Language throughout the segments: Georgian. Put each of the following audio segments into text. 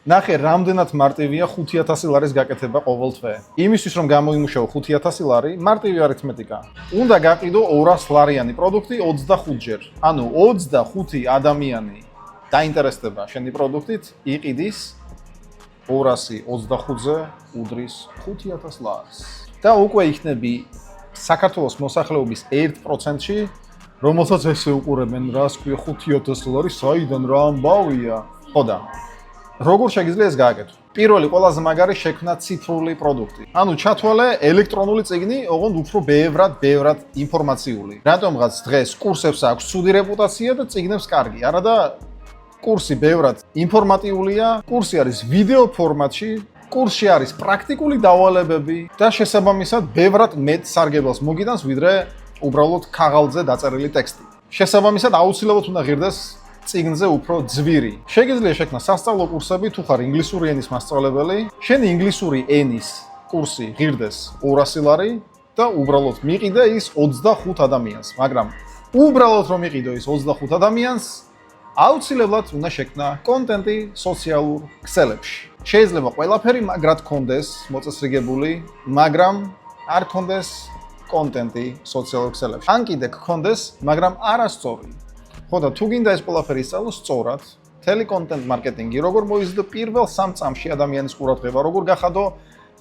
ნახე, რამდენად მარტივია 5000 ლარის გაკეთება ყოველ თვე. იმისთვის რომ გამოიმუშაო 5000 ლარი, მარტივი არითმეტიკა. უნდა გაყიდო 200 ლარიანი პროდუქტი 25 ჯერ. ანუ 25 ადამიანი დაინტერესდება შენი პროდუქტით, იყიდის 225-ზე უდრის 5000 ლარს. და უკვე იქნები საქართველოს მოსახლეობის 1%-ში, რომელსაც ესე უყურებენ, რას ქვია 5000 ლარი, საიდან რა ამბავია? ხოდა. როგორ შეგიძლია ეს გააკეთო? პირველი ყველაზე მაგარი შექმნა ციფრული პროდუქტი. ანუ ჩათვალე ელექტრონული წიგნი, ოღონდ უფრო ბევრად ინფორმაციული. რატომღაც დღეს კურსებს აქვს ცუდი რეპუტაცია და წიგნებს კარგი. არა და კურსი ბევრად ინფორმატიულია, კურსი არის ვიდეო ფორმატში, კურსში არის პრაქტიკული დავალებები და შესაბამისად ბევრად მეტ სარგებელს მოგიტანს, ვიდრე უბრალოდ ქაღალდზე დაწერილი ტექსტი. შესაბამისად აუცილებლად უნდა ღირდეს წიგნზე უფრო ძვირი. შეგიძლია შექმნა სასწავლო კურსები, თუ ხარ ინგლისური ენის მასწავლებელი, შენი ინგლისური ენის კურსი ღირდეს 200 ლარი და უბრალოდ მიყიდე ის 25 ადამიანს, მაგრამ უბრალოდ რომ იყიდო ის 25 ადამიანს, აუცილებლად უნდა შექმნა კონტენტი სოციალურ ქსელებში. შეიძლება ყველაფერი მაგრად კონდეს მოწესრიგებული, მაგრამ არ კონდეს კონტენტი სოციალურ ქსელებში. ან კიდე გქონდეს, მაგრამ არასწორი. ხოდა თუ გინდა ეს ყველაფერი ისწავლო სწორად, მთელი კონტენტ მარკეტინგი, როგორ მოიზიდო პირველ 3 წამში ადამიანის ყურადღება, როგორ გახადო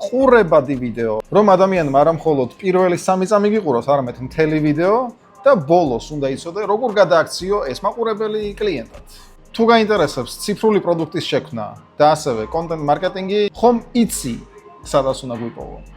ყურებადი ვიდეო, რომ ადამიანმა არა მხოლოდ პირველი 3 წამი გიყუროს, არამედ მთელი ვიდეო და ბოლოს უნდა იცოდე, როგორ გადააქციო ეს მაყურებელი კლიენტად. თუ გაინტერესებს ციფრული პროდუქტის შექმნა და ასევე კონტენტ მარკეტინგი, ხომ იცი, სადაც უნდა გვიპოვო.